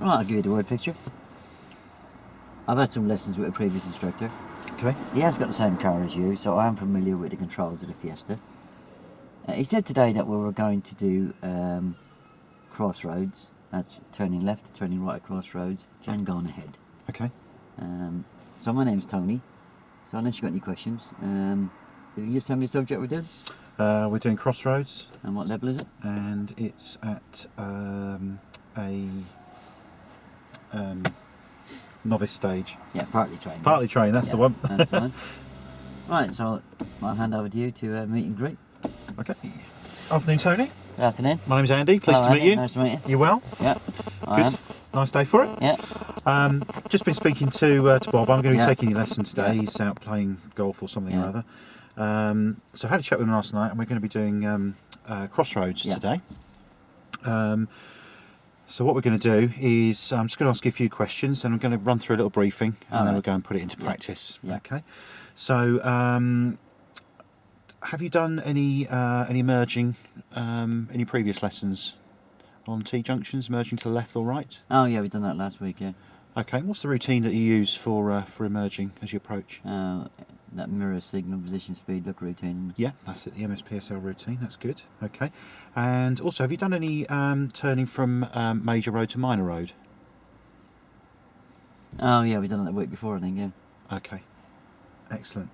Right, I'll give you the word picture. I've had some lessons with a previous instructor. Okay. He has got the same car as you, so I am familiar with the controls of the Fiesta. He said today that we were going to do Crossroads. That's turning left, turning right at Crossroads, and going ahead. Okay. So my name's Tony. So unless you've got any questions, you just tell me the subject we're doing? We're doing Crossroads. And what level is it? And it's at a novice stage. Yeah, partly trained. Partly trained, that's the one. That's the one. Right, so I'll hand over to you to meet and greet. Okay. Afternoon, Tony. Good afternoon. My name's Andy. Pleased Hello, to meet Andy. you. Nice to meet you. You well? Yeah. Good. Nice day for it. Yeah. Just been speaking to Bob. I'm going to be Yeah. taking your lesson today. Yeah. He's out playing golf or something Yeah. or other. So I had a chat with him last night, and we're going to be doing Crossroads Yeah. today. So what we're going to do is I'm just going to ask you a few questions, and I'm going to run through a little briefing, and then Alright. we'll go and put it into Yeah. practice. Yeah. Okay. So have you done any merging, any previous lessons on T-junctions, merging to the left or right? Oh yeah, we done that last week, yeah. Okay, what's the routine that you use for emerging as you approach? That mirror signal, position, speed, look routine. Yeah, that's it, the MSPSL routine, that's good. Okay, and also have you done any turning from major road to minor road? Oh yeah, we done it the week before, I think, yeah. Okay, excellent.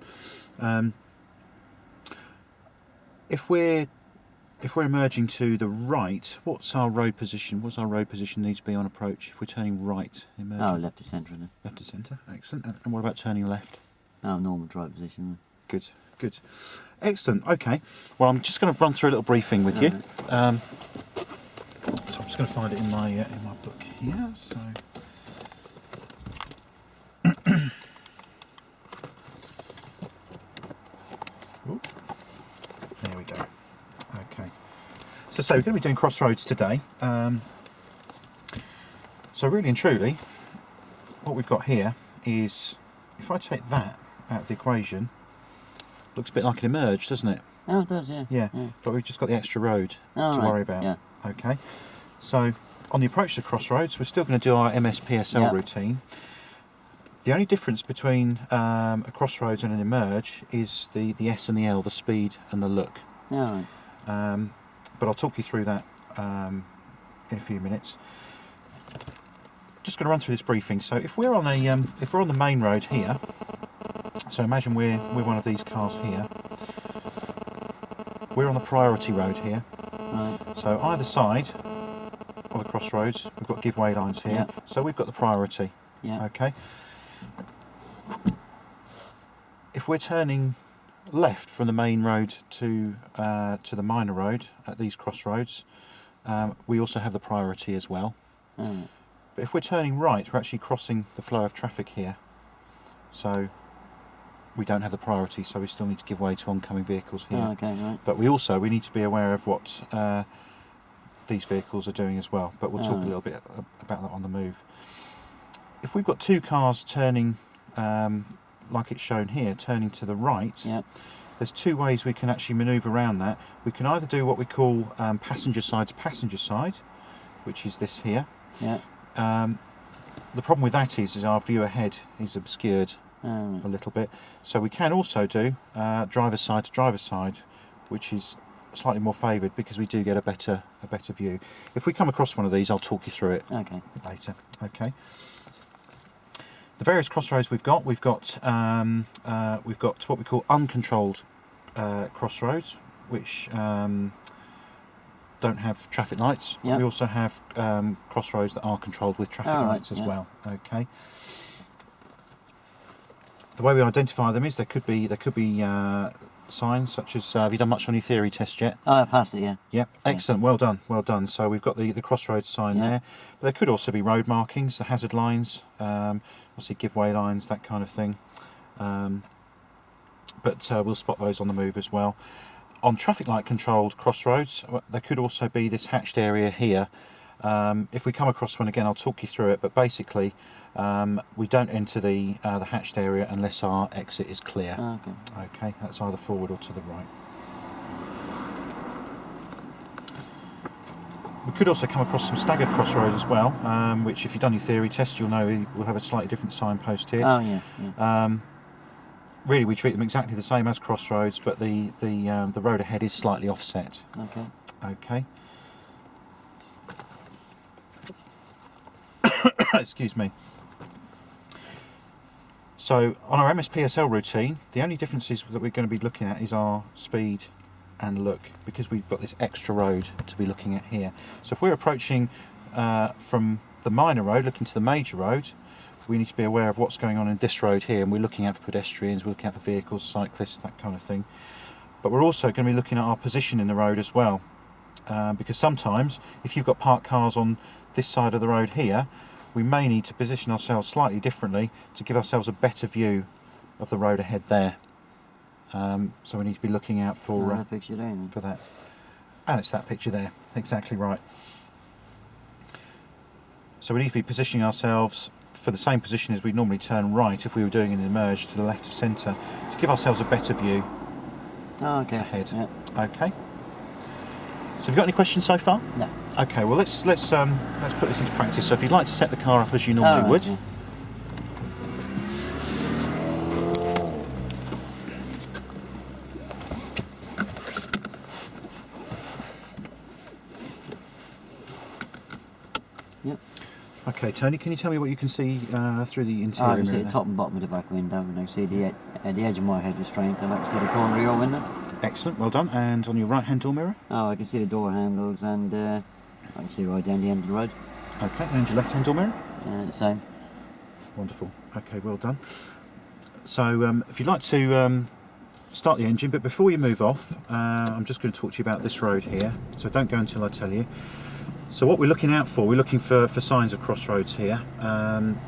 If we're emerging to the right, what's our road position? What's our road position need to be on approach if we're turning right? Emerging? Oh, left to centre, isn't it? Left to centre, excellent. And what about turning left? Oh, normal drive position. Good, good. Excellent, okay. Well, I'm just going to run through a little briefing with you. So I'm just going to find it in my book here. So. Ooh. There we go. Okay. So we're going to be doing Crossroads today. So really and truly, what we've got here is, if I take that out of the equation, looks a bit like an emerge, doesn't it? Oh, it does, yeah. Yeah. But we've just got the extra road to right. worry about. Yeah. Okay. So on the approach to Crossroads, we're still going to do our MSPSL Yeah. routine. The only difference between a Crossroads and an emerge is the S and the L, the speed and the look. All right. But I'll talk you through that in a few minutes. Just going to run through this briefing. So if we're on the main road here, so imagine we're one of these cars here. We're on the priority road here. Right. So either side of the Crossroads, we've got give-way lines here. Yeah. So we've got the priority. Yeah. Okay. If we're turning left from the main road to the minor road at these crossroads, we also have the priority as well. All right. But if we're turning right, we're actually crossing the flow of traffic here. So we don't have the priority, so we still need to give way to oncoming vehicles here. Oh, okay, right. But we need to be aware of what these vehicles are doing as well. But we'll talk a little bit about that on the move. If we've got two cars turning, like it's shown here, turning to the right, Yeah. there's two ways we can actually manoeuvre around that. We can either do what we call passenger side to passenger side, which is this here. Yeah. The problem with that is our view ahead is obscured All a little bit. So we can also do driver side to driver side, which is slightly more favoured because we do get a better view. If we come across one of these, I'll talk you through it Okay. later. Okay. The various crossroads we've got what we call uncontrolled crossroads, which don't have traffic lights. Yep. We also have crossroads that are controlled with traffic All right, lights as yeah. well. Okay. The way we identify them is there could be signs such as have you done much on your theory test yet? Oh, I passed it, yeah. Yep, excellent, well done, well done. So we've got the crossroads sign Yeah. there, but there could also be road markings, the hazard lines, obviously give-way lines, that kind of thing. But we'll spot those on the move as well. On traffic light controlled crossroads, there could also be this hatched area here. If we come across one again, I'll talk you through it, but basically we don't enter the hatched area unless our exit is clear. Oh, okay. Okay, that's either forward or to the right. We could also come across some staggered crossroads as well, which if you've done your theory test, you'll know we'll have a slightly different signpost here. Oh yeah, yeah. Really, we treat them exactly the same as crossroads, but the road ahead is slightly offset. Okay. Okay. Excuse me. So on our MSPSL routine, the only differences that we're going to be looking at is our speed and look, because we've got this extra road to be looking at here. So if we're approaching from the minor road, looking to the major road, we need to be aware of what's going on in this road here, and we're looking out for pedestrians, we're looking out for vehicles, cyclists, that kind of thing. But we're also going to be looking at our position in the road as well, because sometimes if you've got parked cars on this side of the road here, we may need to position ourselves slightly differently to give ourselves a better view of the road ahead there. So we need to be looking out for that picture there, for that. And it's that picture there, exactly right. So we need to be positioning ourselves for the same position as we normally turn right if we were doing an emerge to the left of centre, to give ourselves a better view ahead. Yeah. Okay. So have you got any questions so far? No. Okay, well let's put this into practice. So if you'd like to set the car up as you normally would. Yeah. Yep. Okay, Tony, can you tell me what you can see through the I interior can see mirror the there? top and bottom of the back window, and I can see the edge of my head restraint, and I can see the corner of your window. Excellent, well done. And on your right-hand door mirror? Oh, I can see the door handles, and I can see right down the end of the road. Okay, and your left-hand door mirror? The same. Wonderful. Okay, well done. So if you'd like to start the engine, but before you move off, I'm just going to talk to you about this road here, so don't go until I tell you. So what we're looking out for, we're looking for signs of crossroads here, and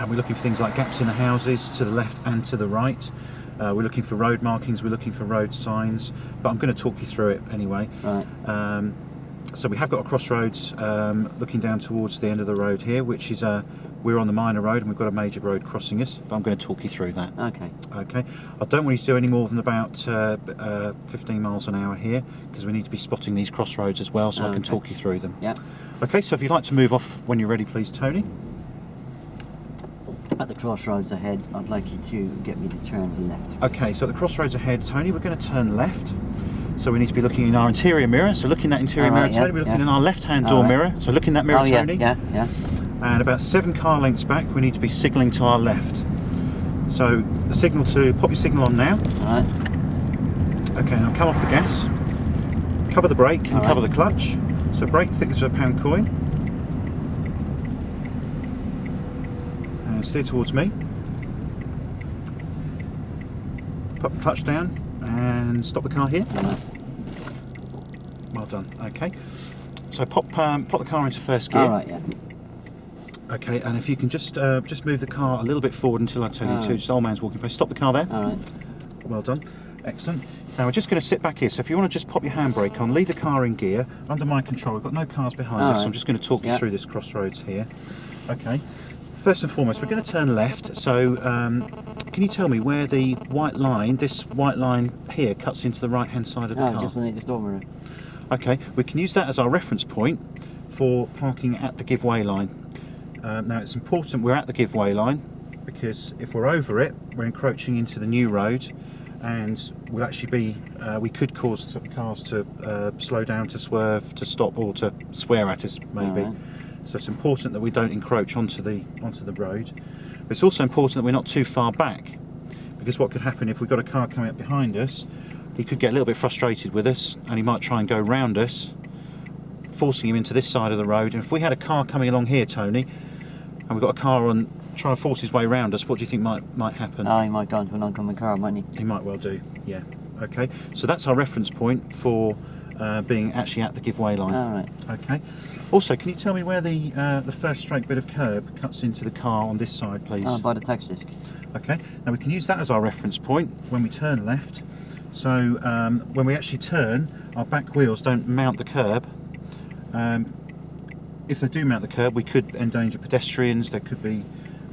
we're looking for things like gaps in the houses to the left and to the right. We're looking for road markings, we're looking for road signs, but I'm going to talk you through it anyway. Right. So we have got a crossroads looking down towards the end of the road here, which is we're on the minor road and we've got a major road crossing us, but I'm going to talk you through that. Okay. Okay. I don't want you to do any more than about 15 miles an hour here, because we need to be spotting these crossroads as well, so I can talk you through them. Yeah. Okay, so if you'd like to move off when you're ready, please, Tony. At the crossroads ahead, I'd like you to get me to turn left. Okay, so at the crossroads ahead, Tony, we're going to turn left. So we need to be looking in our interior mirror. So look in that interior mirror, Tony. We're looking in our left-hand door mirror. So look in that mirror, Tony. Yeah. And about 7 car lengths back, we need to be signalling to our left. So the signal to pop your signal on now. All right. Okay, now come off the gas, cover the brake and cover the clutch. So brake thickness of a pound coin. And steer towards me. Put the clutch down and stop the car here. Well done. Okay. So pop the car into first gear. All right. Yeah. Okay, and if you can just move the car a little bit forward until I tell you to. Just old man's walking place. Stop the car there. All right. Well done. Excellent. Now we're just going to sit back here. So if you want to just pop your handbrake on, leave the car in gear under my control. We've got no cars behind us, so I'm just going to talk you through this crossroads here. Okay. First and foremost, we're going to turn left. So can you tell me where the white line, this white line here, cuts into the right-hand side of the car? Just underneath the door mirror. Okay, we can use that as our reference point for parking at the give-way line. Now it's important we're at the give-way line, because if we're over it, we're encroaching into the new road, and we'll actually be, we could cause cars to slow down, to swerve, to stop, or to swear at us maybe. Right. So it's important that we don't encroach onto the road. But it's also important that we're not too far back, because what could happen if we've got a car coming up behind us, he could get a little bit frustrated with us and he might try and go round us, forcing him into this side of the road. And if we had a car coming along here, Tony, and we've got a car on trying to force his way around us, what do you think might happen? Oh, he might go into an oncoming car, mightn't he? He might well do, yeah. Okay, so that's our reference point for being actually at the give-way line. All right. Okay. Also, can you tell me where the first straight bit of curb cuts into the car on this side, please? By the tax disc. Okay. Now we can use that as our reference point when we turn left. So when we actually turn, our back wheels don't mount the curb. If they do mount the curb, we could endanger pedestrians. There could be.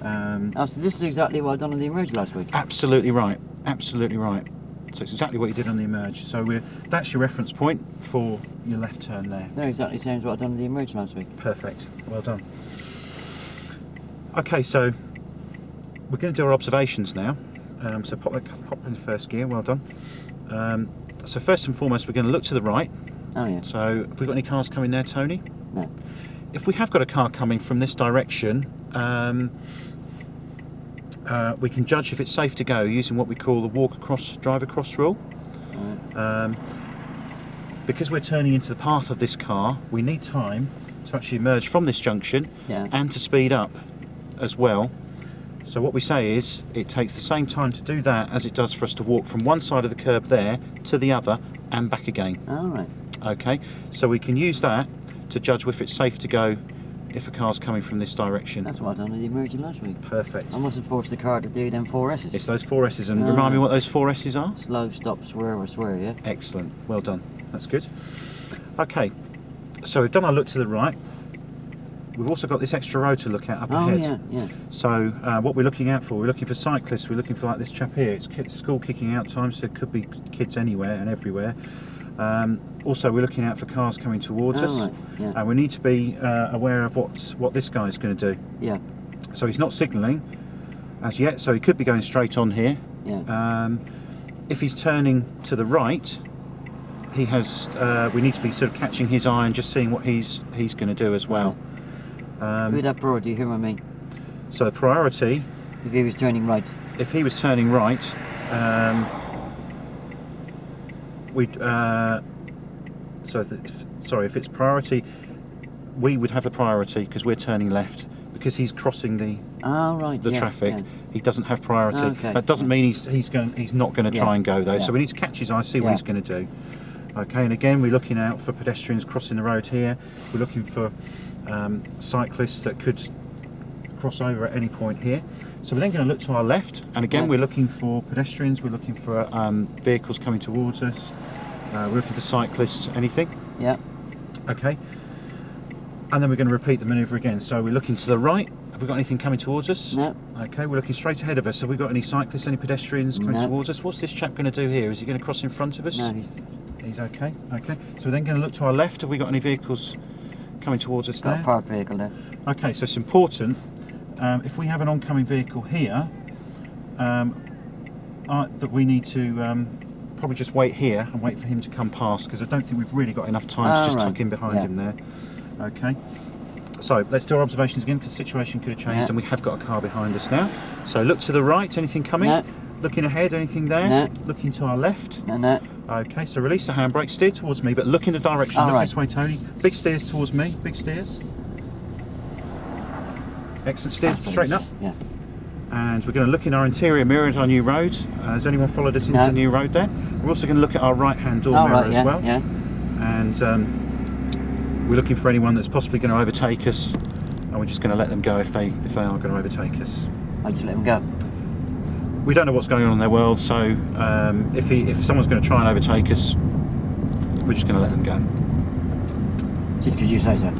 So this is exactly what I done on the emerge last week. Absolutely right. Absolutely right. So it's exactly what you did on the emerge. So that's your reference point for your left turn there. No, exactly the same as what I've done on the emerge last week. Perfect. Well done. Okay, so we're going to do our observations now. So pop in first gear. Well done. So first and foremost, we're going to look to the right. Oh yeah. So have we got any cars coming there, Tony? No. If we have got a car coming from this direction, we can judge if it's safe to go using what we call the walk across, drive across rule. Because we're turning into the path of this car, we need time to actually emerge from this junction and to speed up as well. So what we say is it takes the same time to do that as it does for us to walk from one side of the curb there to the other and back again. All right. Okay, so we can use that to judge if it's safe to go if a car's coming from this direction. That's what I've done with the emerging last week. Perfect. I must have forced the car to do them 4 S's. It's those 4 S's, and remind me what those 4 S's are? Slow, stop, swerve, swear, yeah? Excellent, well done, that's good. Okay, so we've done our look to the right. We've also got this extra road to look at up ahead. Yeah. So what we're looking out for, we're looking for cyclists, we're looking for like this chap here. It's school kicking out time, so it could be kids anywhere and everywhere. Also we're looking out for cars coming towards us. Right. Yeah. And we need to be aware of what this guy's going to do. Yeah. So he's not signalling as yet, so he could be going straight on here. Yeah. If he's turning to the right, he has. We need to be sort of catching his eye and just seeing what he's going to do as well. Who'd have priority? You hear what I mean? So the priority, If he was turning right. if he was turning right, we'd. If it's priority, we would have the priority because we're turning left. Because he's crossing the traffic, he doesn't have priority. Okay. That doesn't mean he's not going to try and go though. Yeah. So we need to catch his eye, see what he's going to do. Okay, and again we're looking out for pedestrians crossing the road here. We're looking for cyclists that could cross over at any point here. So we're then going to look to our left, and again we're looking for pedestrians. We're looking for vehicles coming towards us. We're looking for cyclists. Anything? Yeah. Okay. And then we're going to repeat the manoeuvre again. So we're looking to the right. Have we got anything coming towards us? No. Okay, we're looking straight ahead of us. Have we got any cyclists, any pedestrians coming towards us? What's this chap going to do here? Is he going to cross in front of us? No, He's okay. Okay. So we're then going to look to our left. Have we got any vehicles coming towards us got there? a parked vehicle there. Okay, so it's important. If we have an oncoming vehicle here, that we need to probably just wait here and wait for him to come past, because I don't think we've really got enough time to just tuck in behind him there. Okay, so let's do our observations again, because the situation could have changed and we have got a car behind us now. So look to the right, anything coming? No. Looking ahead, anything there? No. Looking to our left? No. Okay, so release the handbrake, steer towards me, but look in the direction. Look this way, Tony. Big steers towards me, big steers. Excellent, steer, straighten up. Yeah. And we're going to look in our interior mirror at our new road. Has anyone followed us into the new road there? We're also going to look at our right-hand door mirror as well. Yeah. And we're looking for anyone that's possibly going to overtake us, and we're just going to let them go if they are going to overtake us. I just let them go. We don't know what's going on in their world, so if someone's going to try and overtake us, we're just going to let them go. Just because you say so.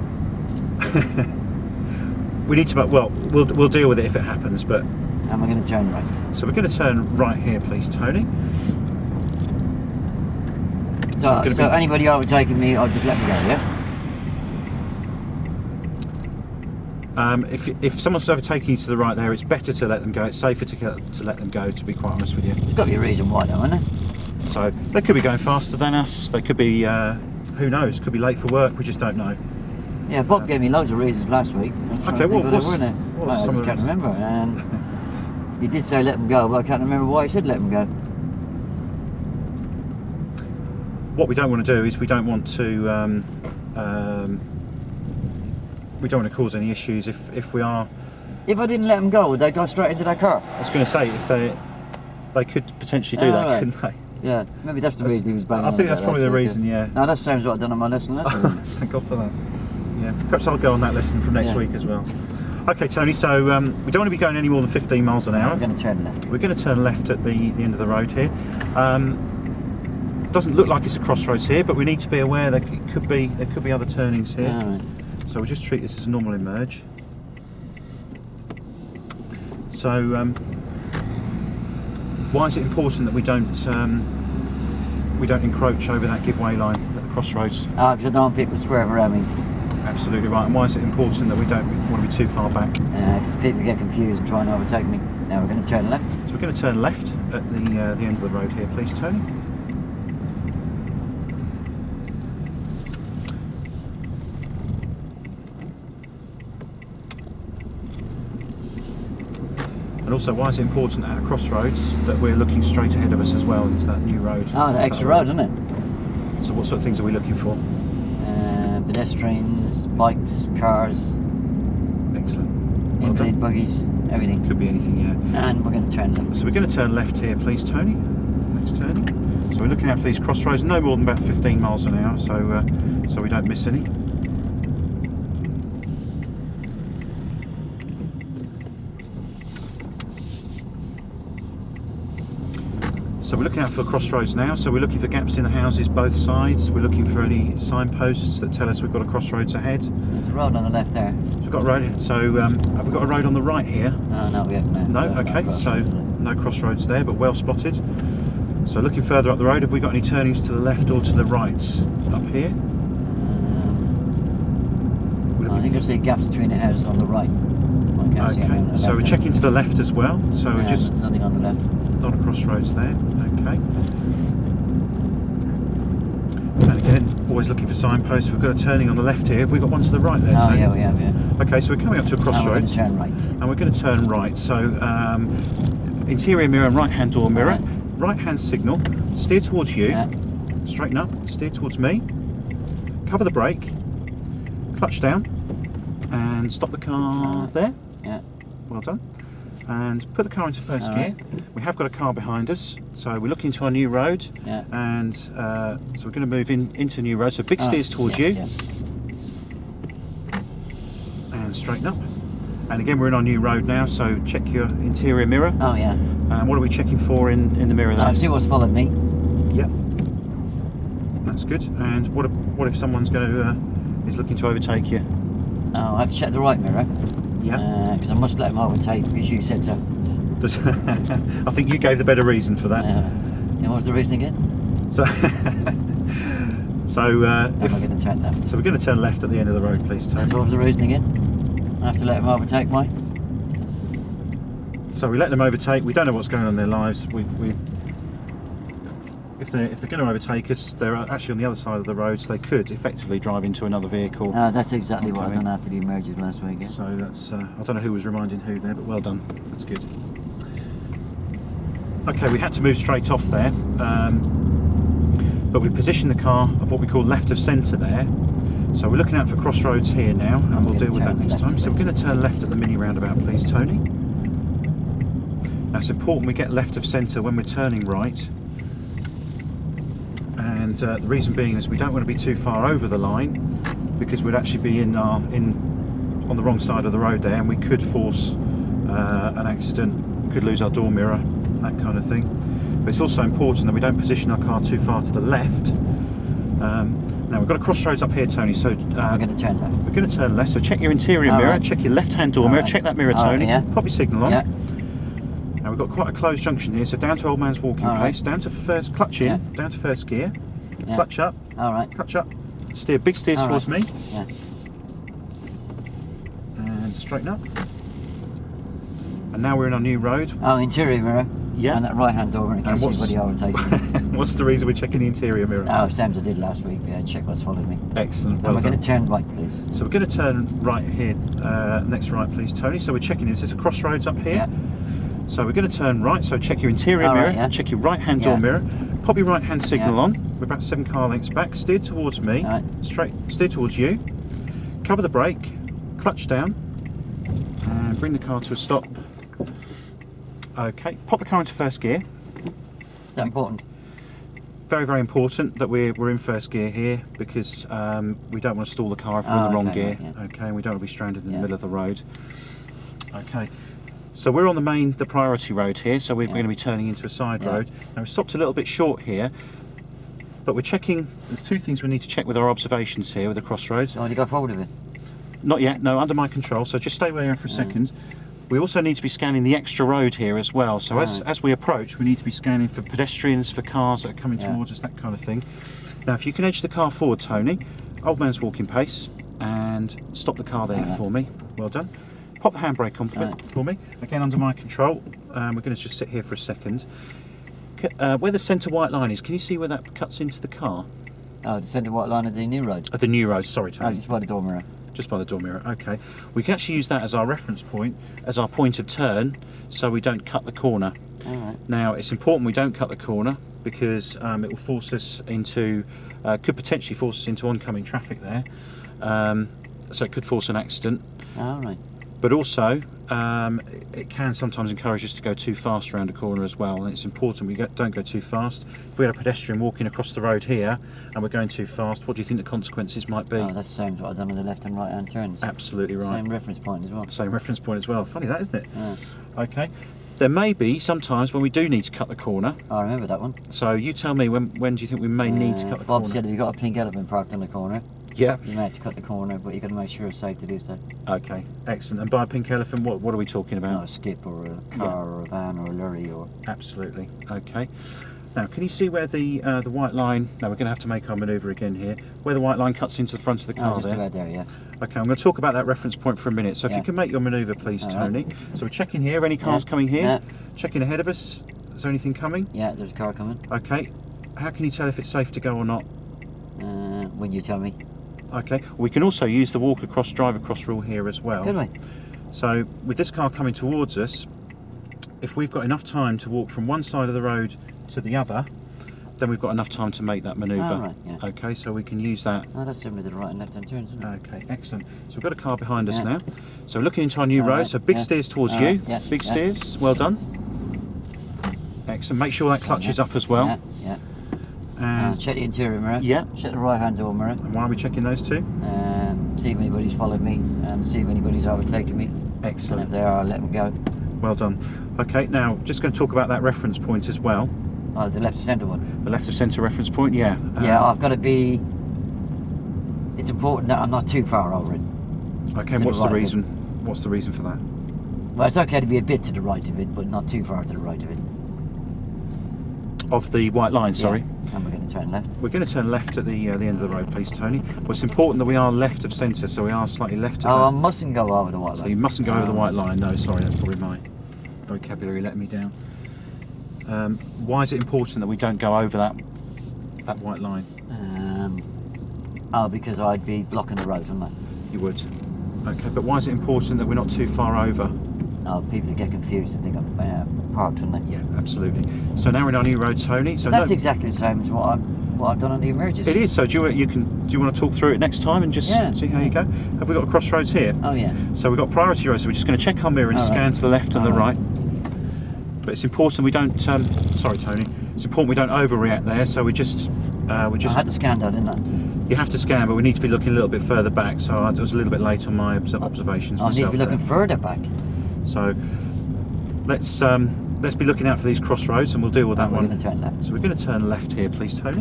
We need to, well, we'll deal with it if it happens, but... And we're going to turn right. So we're going to turn right here, please, Tony. So anybody overtaking me, I'll just let them go, yeah? If someone's overtaking you to the right there, it's better to let them go. It's safer to let them go, to be quite honest with you. There's got to be a reason why, though, isn't there? So they could be going faster than us. They could be, who knows? Could be late for work. We just don't know. Yeah, Bob gave me loads of reasons last week. Okay, what was I just can't remember. And he did say let them go, but I can't remember why he said let them go. What we don't want to do is we don't want to cause any issues if we are. If I didn't let them go, would they go straight into their car? I was going to say, if they could potentially do that, couldn't they? Yeah, maybe that's the reason he was banging. I think that's probably the reason. Yeah. No, that sounds what I've done on my lesson. Thank God for that. Yeah, perhaps I'll go on that lesson from next week as well. Okay, Tony, so we don't want to be going any more than 15 miles an hour. We're going to turn left. We're going to turn left at the end of the road here. Doesn't look like it's a crossroads here, but we need to be aware that there could be other turnings here. Right. So we'll just treat this as a normal emerge. So why is it important that we don't we don't encroach over that giveaway line at the crossroads. Ah, because I don't want people to swerve around me. Absolutely right. And why is it important that we don't want to be too far back? Because people get confused and try and overtake me. Now we're going to turn left. So we're going to turn left at the end of the road here, please, Tony. And also, why is it important at a crossroads that we're looking straight ahead of us as well into that new road? Oh, the extra road, isn't it? So what sort of things are we looking for? Pedestrians, bikes, cars, Excellent. Well invalid done. buggies, everything. Could be anything, yeah. And we're going to turn left. So we're going to turn left here, please, Tony. Next turning. So we're looking out for these crossroads, no more than about 15 miles an hour, so we don't miss any. So we're looking out for crossroads now, so we're looking for gaps in the houses both sides. We're looking for any signposts that tell us we've got a crossroads ahead. There's a road on the left there. So we've got a road, so have we got a road on the right here? Oh, no, we haven't. No, okay, so no crossroads there, but well spotted. So looking further up the road, have we got any turnings to the left or to the right up here? I think I see gaps between the houses on the right. I can't see anything on the Okay, so left we're there. checking to the left as well, so we're just there's nothing on the left. on a crossroads there, okay. And again, always looking for signposts. We've got a turning on the left here. Have we got one to the right there, Oh, Tony? yeah, we have, yeah. Okay, so we're coming up to a And we're going crossroads. to turn right. And we're going to turn right. So interior mirror and right hand door mirror. Right hand signal. Steer towards you. Yeah. Straighten up. Steer towards me. Cover the brake. Clutch down. And stop the car there. Yeah. Well done. And put the car into first All gear. right. We have got a car behind us, so we're looking into our new road. Yeah. And so we're going to move into new road. So big steers towards you. Yeah. And straighten up. And again, we're in our new road now, so check your interior mirror. Oh, yeah. And what are we checking for in the mirror there? See what's followed me. Yep. That's good. And what if someone's is looking to overtake you? Oh, I have to check the right mirror. Yeah. Because I must let them overtake because you said so. I think you gave the better reason for that. And what was the reason again? So, We're going to turn left. so we're going to turn left at the end of the road, please, Tony. And what was the reason again? I have to let them overtake mine. So we let them overtake. We don't know what's going on in their lives. If they're going to overtake us, they're actually on the other side of the road, so they could effectively drive into another vehicle. That's exactly what I done after the merger last week. Yeah. So that's I don't know who was reminding who there, but well done. That's good. Okay, we had to move straight off there, but we positioned the car of what we call left of centre there. So we're looking out for crossroads here now, and we'll deal with that next time. So we're going to turn left at the mini roundabout, please, Tony. Now it's important we get left of centre when we're turning right. And the reason being is we don't want to be too far over the line, because we'd actually be on the wrong side of the road there, and we could force an accident. We could lose our door mirror, that kind of thing. But it's also important that we don't position our car too far to the left. Now we've got a crossroads up here, Tony. So we're going to turn left. We're going to turn left. So check your interior mirror, Right. check your left-hand door mirror, Right. check that mirror, Tony. Yeah. Pop your signal on. Yeah. Now we've got quite a closed junction here, so down to Old Man's Walking Place, down to first, clutch in, down to first gear, clutch up, clutch up, steer, big steers towards me, Yeah. and straighten up. And now we're in our new road. Oh, interior mirror. Yeah. And that right hand door in case anybody overtakes me. What's the reason we're checking the interior mirror? Oh, same as I did last week. Check what's followed me. Excellent, And well we're going done. to turn right, please. So we're going to turn right here, next right please, Tony. So we're checking, is this a crossroads up here? Yeah. So we're going to turn right, so check your interior mirror, Right, yeah. check your right hand door mirror, pop your right hand signal on, we're about 7 car lengths back, steer towards me, straight, steer towards you, cover the brake, clutch down, and bring the car to a stop. Okay, pop the car into first gear. Is that important? Very, very important that we're in first gear here, because we don't want to stall the car if we're in the wrong gear. Right, yeah. Okay, and we don't want to be stranded in the middle of the road. Okay. So we're on the priority road here, so we're going to be turning into a side road. Now we stopped a little bit short here, but we're checking, there's 2 things we need to check with our observations here with the crossroads. Oh, you go forward with it? Not yet, no, under my control, so just stay where you are for a second. We also need to be scanning the extra road here as well. So as we approach, we need to be scanning for pedestrians, for cars that are coming towards us, that kind of thing. Now, if you can edge the car forward, Tony, old man's walking pace, and stop the car there for me. Well done. Pop the handbrake on for me. Again, under my control. We're going to just sit here for a second. Where the centre white line is, can you see where that cuts into the car? Oh, the centre white line of the new road? Of the new road, sorry, Tony. Oh, just by the door mirror. Just by the door mirror, okay. We can actually use that as our reference point, as our point of turn, so we don't cut the corner. All right. Now, it's important we don't cut the corner because it will force us into, could potentially force us into oncoming traffic there. So it could force an accident. All right. But also, it can sometimes encourage us to go too fast around a corner as well, and it's important we don't go too fast. If we had a pedestrian walking across the road here and we're going too fast, what do you think the consequences might be? Oh, that's the same as what I've done on the left and right hand turns. Absolutely right. Same reference point as well. Same reference point as well. Funny that, isn't it? Yeah. Okay. There may be sometimes when we do need to cut the corner. I remember that one. So you tell me, when do you think we may need to cut the Bob corner? said if you've got a pink elephant parked on the corner, Yeah. you may have to cut the corner, but you've got to make sure it's safe to do so. Okay, excellent. And by a pink elephant, what are we talking about? Not a skip or a car or a van or a lorry or... Absolutely. Okay. Now, can you see where the white line... Now, we're going to have to make our manoeuvre again here. Where the white line cuts into the front of the car just there. about there, yeah. Okay, I'm going to talk about that reference point for a minute. So if you can make your manoeuvre, please, Tony. So we're checking here. Any cars coming here? Yeah. Checking ahead of us. Is there anything coming? Yeah, there's a car coming. Okay. How can you tell if it's safe to go or not? When you tell me. Okay. We can also use the walk across, drive across rule here as well. Good way. So with this car coming towards us, if we've got enough time to walk from one side of the road to the other, then we've got enough time to make that manoeuvre. Oh, right, yeah. Okay, so we can use that. Oh, that's similar to the right and left hand turns, isn't it? Okay, excellent. So we've got a car behind us now. So we're looking into our new road. Right, So big steers towards you. Yeah, Big steers. Well done. Excellent. Make sure that clutch is up as well. Yeah. And Check the interior mirror. Yeah. Check the right hand door mirror. And why are we checking those two? See if anybody's followed me and see if anybody's overtaken me. Excellent. And if they are, I'll let them go. Well done. Okay, now just going to talk about that reference point as well. Oh, the left of centre one. The left of centre reference point, yeah. Yeah, I've got to be... It's important that I'm not too far over it. Okay, and what's the reason? What's the reason for that? Well, it's okay to be a bit to the right of it, but not too far to the right of it. Of the white line, sorry. Yeah. And we're going to turn left. We're going to turn left at the end of the road, please, Tony. Well, it's important that we are left of centre, so we are slightly left of I that. mustn't go over the white line. So you mustn't go over the white line. No, sorry, that's probably my vocabulary letting me down. Why is it important that we don't go over that white line? Because I'd be blocking the road, wouldn't I? You would. Okay, but why is it important that we're not too far over? People would get confused and think I'm parked, wouldn't they? Yeah, absolutely. So now we're in our new road, Tony. So that's exactly the same as what I've done on the emergency. It is. So do you want to talk through it next time and just see how you go? Have we got a Crossroads here? Oh yeah. So we've got priority road. So we're just going to check our mirror and scan to the left and the right. But it's important we don't. Sorry, Tony. It's important we don't overreact there. So we just. I had to scan though, didn't I? You have to scan, but we need to be looking a little bit further back. So I was a little bit late on my observations I myself. need to be looking further back. So let's be looking out for these crossroads, and we'll deal with that one. We're going to turn left. So we're going to turn left here, please, Tony.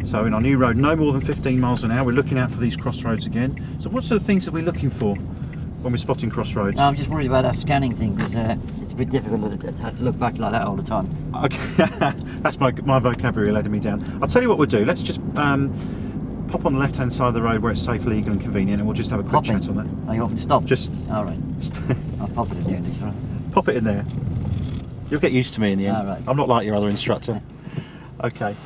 So in our new road, no more than 15 miles an hour. We're looking out for these crossroads again. So what sort of things are we looking for when we're spotting crossroads? No, I'm just worried about that scanning thing because it's a bit difficult to have to look back like that all the time. Okay, that's my vocabulary letting me down. I'll tell you what we'll do. Let's just pop on the left-hand side of the road where it's safe, legal and convenient, and we'll just have a quick chat on that. Are you open to stop? Just... All right. I'll pop it in there, right? Pop it in there. You'll get used to me in the end. All right. I'm not like your other instructor. Okay.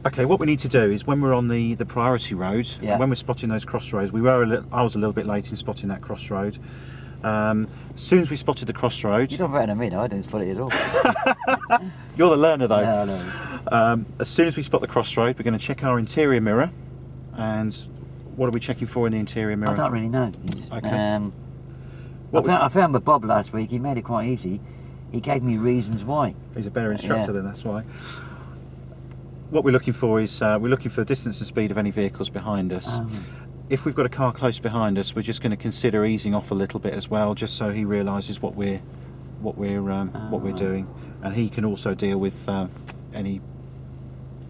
Okay, what we need to do is when we're on the priority road, when we're spotting those crossroads, I was a little bit late in spotting that crossroad. As soon as we spotted the crossroad... You're not better than me, though. I didn't spot it at all. You're the learner, though. Yeah, I know. As soon as we spot the crossroad, we're going to check our interior mirror. And what are we checking for in the interior mirror? I don't really know. Okay. I found with Bob last week. He made it quite easy. He gave me reasons why. He's a better instructor then, that's why. What we're looking for is we're looking for the distance and speed of any vehicles behind us. If we've got a car close behind us, we're just going to consider easing off a little bit as well, just so he realises what we're doing, and he can also deal with any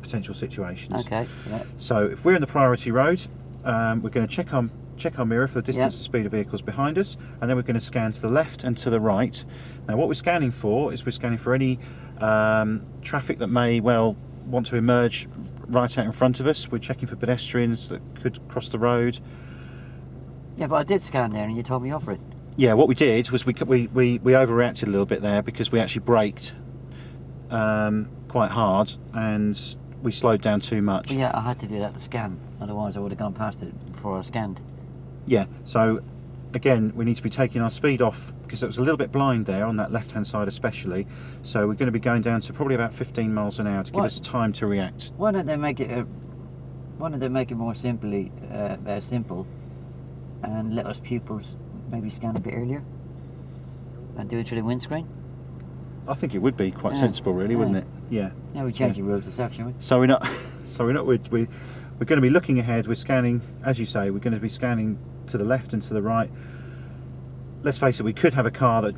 potential situations. Okay. Yeah. So if we're in the priority road, we're going to check our check our mirror for the distance and speed of vehicles behind us, and then we're going to scan to the left and to the right. Now what we're scanning for is we're scanning for any traffic that may well want to emerge right out in front of us. We're checking for pedestrians that could cross the road. Yeah, but I did scan there and you told me off for it. Yeah, what we did was we overreacted a little bit there because we actually braked quite hard and we slowed down too much. But yeah, I had to do that to scan, otherwise I would have gone past it before I scanned. Yeah, so again, we need to be taking our speed off because it was a little bit blind there on that left-hand side especially. So we're going to be going down to probably about 15 miles an hour to give us time to react. Why don't they make it? Why don't they make it more simple and let us pupils maybe scan a bit earlier and do it through the windscreen? I think it would be quite sensible, really, wouldn't it? Yeah. Yeah, we change the rules of section, we? So we're not. We're going to be looking ahead. We're scanning, as you say. We're going to be scanning to the left and to the right. Let's face it. We could have a car that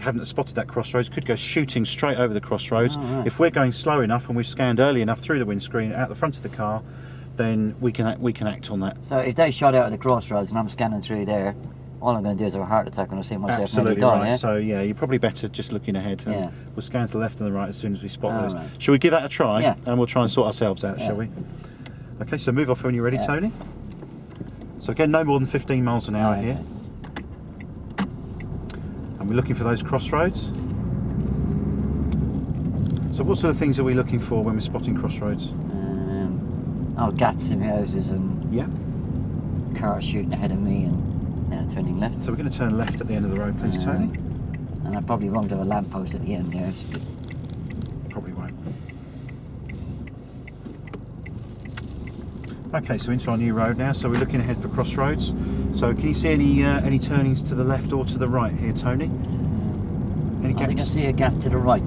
haven't spotted that crossroads. Could go shooting straight over the crossroads. Oh, right. If we're going slow enough and we've scanned early enough through the windscreen out the front of the car, then we can act on that. So if they shot out at the crossroads and I'm scanning through there, all I'm going to do is have a heart attack when I see myself. Absolutely die, right. yeah? So yeah, you're probably better just looking ahead. And we'll scan to the left and the right as soon as we spot those. Right. Shall we give that a try? Yeah. And we'll try and sort ourselves out, shall we? Okay, so move off when you're ready, Tony. So again, no more than 15 miles an hour here. And we're looking for those crossroads. So what sort of things are we looking for when we're spotting crossroads? Gaps in houses and cars shooting ahead of me and turning left. So we're going to turn left at the end of the road, please, Tony. And I probably won't have a lamppost at the end there. Probably won't. Okay, so into our new road now. So we're looking ahead for crossroads. So can you see any turnings to the left or to the right here, Tony? Any gaps? I think I see a gap to the right.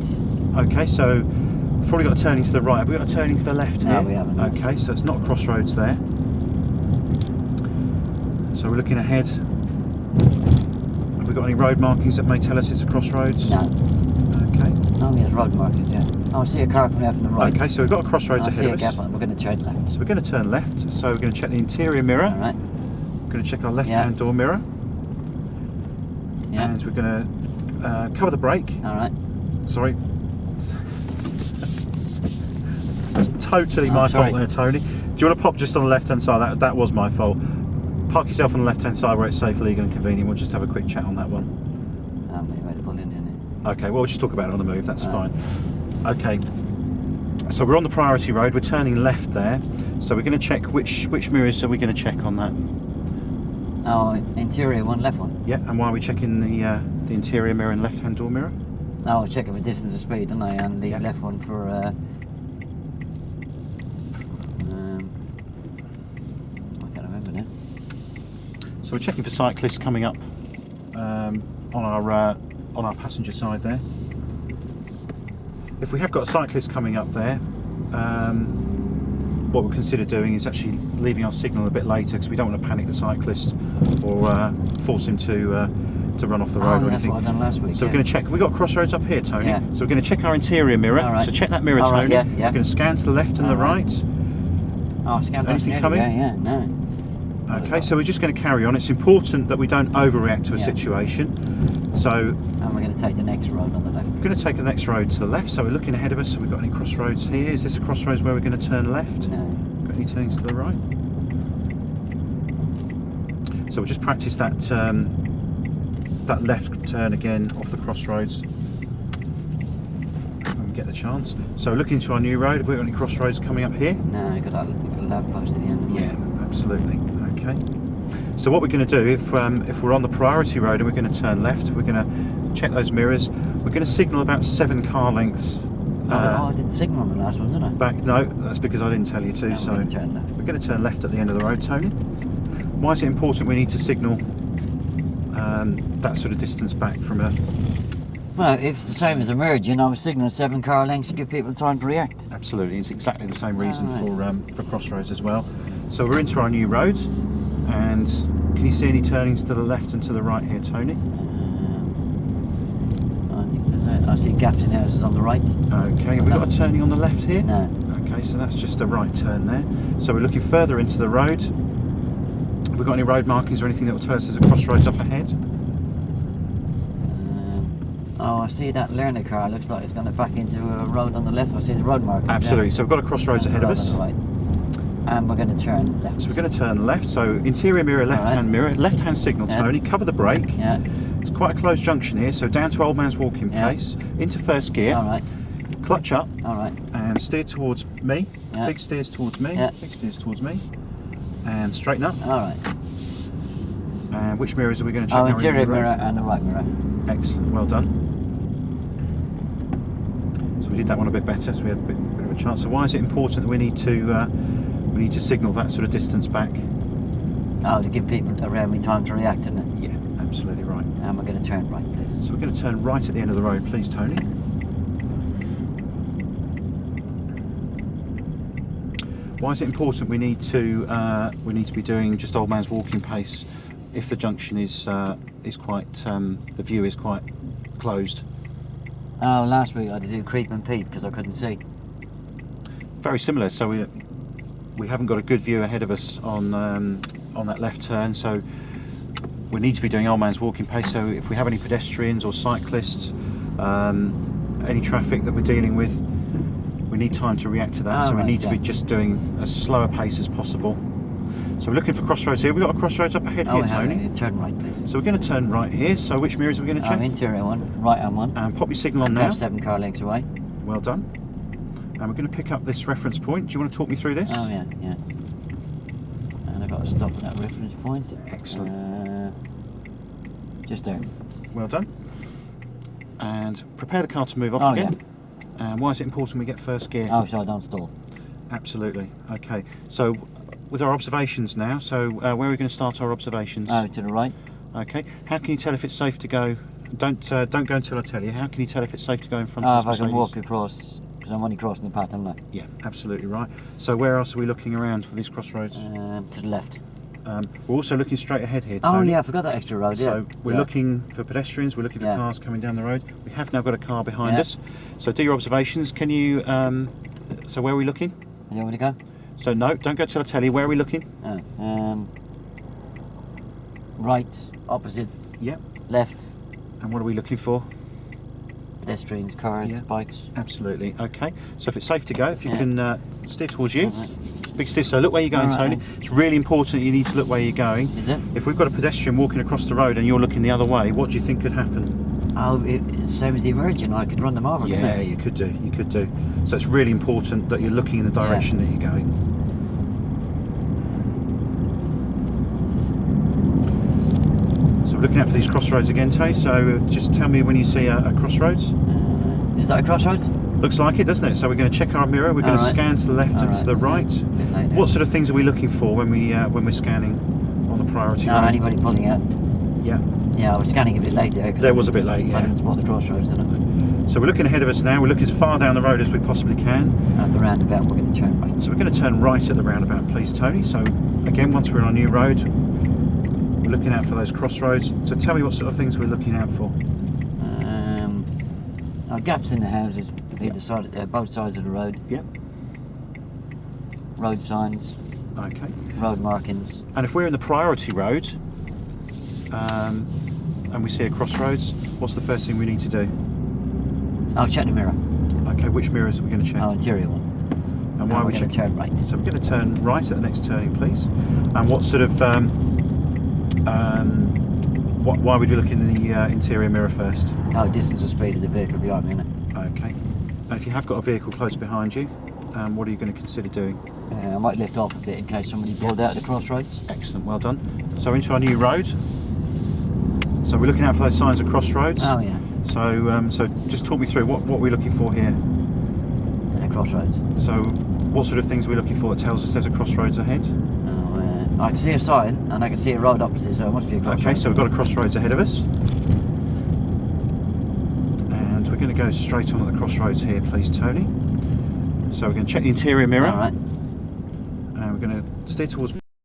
Okay, so we've probably got a turning to the right. Have we got a turning to the left here? No, we haven't. Okay, so it's not crossroads there. So we're looking ahead. Have we got any road markings that may tell us it's a crossroads? No. Okay. Only there's road markings, yeah. I see a car coming out from the right. Okay, so we've got a crossroads ahead of us. I see a gap on it. We're going to turn left. So we're going to turn left. So we're going to check the interior mirror. All right. We're going to check our left-hand door mirror. Yeah. And we're going to cover the brake. All right. Sorry. That's totally my fault there, Tony. Do you want to pop just on the left-hand side? That was my fault. Park yourself on the left-hand side where it's safe, legal and convenient. We'll just have a quick chat on that one. Okay, well, we'll just talk about it on the move. That's fine. Okay. So we're on the priority road. We're turning left there. So we're going to check which mirrors are we going to check on that? Oh, interior one, left one. Yeah, and why are we checking the interior mirror and left-hand door mirror? Oh, checking for distance and speed, don't I? And the left one for I can't remember now. So we're checking for cyclists coming up on our passenger side there. If we have got a cyclist coming up there, what we'll consider doing is actually leaving our signal a bit later because we don't want to panic the cyclist or force him to run off the road or anything. That's what I done last week. So we're going to check. We've got crossroads up here, Tony. Yeah. So we're going to check our interior mirror. All right. So check that mirror, All right, Tony. yeah. We're going to scan to the left and the right. Oh, scan anything coming? Yeah, no. Okay, so we're just going to carry on. It's important that we don't overreact to a situation. So and we're going to take the next road on the left. we're going to take the next road to the left. So we're looking ahead of us. So we've got any crossroads here? Is this a crossroads where we're going to turn left? No. Got any turnings to the right? So we'll just practice that that left turn again off the crossroads when we get the chance. So looking to our new road. Have we got any crossroads coming up here? No, you've got a lamppost at the end. Yeah, absolutely. Okay. So what we're going to do, if we're on the priority road and we're going to turn left, we're going to check those mirrors. We're going to signal about 7 car lengths. I didn't signal on the last one, did I? Back. No, that's because I didn't tell you to. No, so we're going to turn left. we're going to turn left at the end of the road, Tony. Why is it important we need to signal that sort of distance back from a... Well, if it's the same as a merge, I was signaling 7 car lengths to give people time to react. Absolutely, it's exactly the same reason for crossroads as well. So we're into our new roads, and can you see any turnings to the left and to the right here, Tony? I see gaps in houses on the right. Okay, have we got a turning on the left here? No. Okay, so that's just a right turn there. So we're looking further into the road we got any road markings or anything that will tell us there's a crossroads up ahead? Oh, I see that learner car. Looks like it's going to back into a road on the left. I see the road markings. Absolutely. Yeah. So we've got a crossroads And ahead of road us. on the right. And we're going to turn left. So we're going to turn left. So interior mirror, left-hand mirror, left-hand signal, Yeah. Tony. Cover the brake. Yeah. It's quite a closed junction here. So down to old man's walking Yeah. pace. Into first gear. All right. Clutch up. All right. And steer towards me. Yeah. Big steers towards me. Yeah. Big steers towards me. And straighten up. All right. And which mirrors are we going to check? Oh, now we're in interior the road? mirror and the right mirror. Excellent, well done. So we did that one a bit better, so we had a bit of a chance. So why is it important that we need to signal that sort of distance back? Oh, to give people around me time to react, isn't it? Yeah, absolutely right. And we're going to turn right, please. So we're going to turn right at the end of the road, please, Tony. Why is it important we need to be doing just old man's walking pace if the junction is quite the view is quite closed? Oh, last week I had to do creep and peep because I couldn't see. Very similar. So we haven't got a good view ahead of us on that left turn. So we need to be doing old man's walking pace. So if we have any pedestrians or cyclists, any traffic that we're dealing with, we need time to react to that. Oh, so we right, need to be yeah. just doing as slow a pace as possible. So we're looking for crossroads here. We've got a crossroads up ahead Oh, here, we have Tony. it. Turn right, please. So we're going to turn right here. So which mirrors are we going to Oh, check? interior one, right hand one. And pop your signal on now. Now 7 car lengths away. Well done. And we're going to pick up this reference point. Do you want to talk me through this? Oh, yeah, yeah. And I've got to stop at that reference point. Excellent. Just there. Well done. And prepare the car to move off Oh, again. And why is it important we get first gear? Oh, so I don't stall. Absolutely. Okay. So with our observations now, so where are we going to start our observations? Oh, to the right. Okay. How can you tell if it's safe to go? Don't go until I tell you. How can you tell if it's safe to go in front Oh, of if this I can Mercedes? walk across, because I'm only crossing the path, am I? Yeah, absolutely right. So where else are we looking around for these crossroads? To the left. We're also looking straight ahead here, Oh, Tony. yeah, I forgot that extra road. So yeah. we're Yeah. looking for pedestrians, we're looking for Yeah. cars coming down the road. We have now got a car behind Yeah. us. So do your observations. Can you, so where are we looking? You want me to go? So no, don't go till I tell you. Where are we looking? Oh, right, opposite, Yep. left, And what are we looking for? pedestrians, cars, Yeah. bikes. Absolutely. Okay. So if it's safe to go, if you Yeah. can steer towards you. Alright. Big steer. So look where you're going, Alright, Tony. then. It's really important that you need to look where you're going. Is it? If we've got a pedestrian walking across the road and you're looking the other way, what do you think could happen? Oh, it's the same as the Virgin. I could run them over, couldn't Yeah, I? you could do. You could do. So it's really important that you're looking in the direction that you're going. So we're looking out for these crossroads again, Tay. So just tell me when you see a crossroads. Is that a crossroads? Looks like it, doesn't it? So we're going to check our mirror. We're going to Alright. scan to the left and to the Alright, right. so a bit late What now. sort of things are we looking for when we're scanning on the priority No, road? anybody pulling out. Yeah. Yeah, I was scanning a bit late there. 'cause There was a bit late, I yeah. didn't spot the crossroads, did I? So we're looking ahead of us now. We're looking as far down the road as we possibly can. At the roundabout, we're going to turn right. So we're going to turn right at the roundabout, please, Tony. So again, once we're on a new road, we're looking out for those crossroads. So tell me what sort of things we're looking out for. Gaps in the houses, either side, both sides of the road. Yep. Road signs, Okay. road markings. And if we're in the priority road and we see a crossroads, what's the first thing we need to do? I'll check the mirror. Okay, which mirrors are we going to check? Oh, interior one. And why are we're we going to checking? turn right. So we're going to turn right at the next turning, please. And what sort of why would we look in the interior mirror first? Oh, distance or speed of the vehicle behind me, innit? Okay. And if you have got a vehicle close behind you, what are you going to consider doing? I might lift off a bit in case somebody pulled out at the crossroads. Excellent, well done. So into our new road. So we're looking out for those signs of crossroads. Oh, yeah. So just talk me through what we're looking for here. Crossroads. So what sort of things are we looking for that tells us there's a crossroads ahead? I can see a sign and I can see a road opposite, so it must be a crossroads. Okay, so we've got a crossroads ahead of us. And we're going to go straight on at the crossroads here, please, Tony. So we're going to check the interior mirror. All right. And we're going to steer towards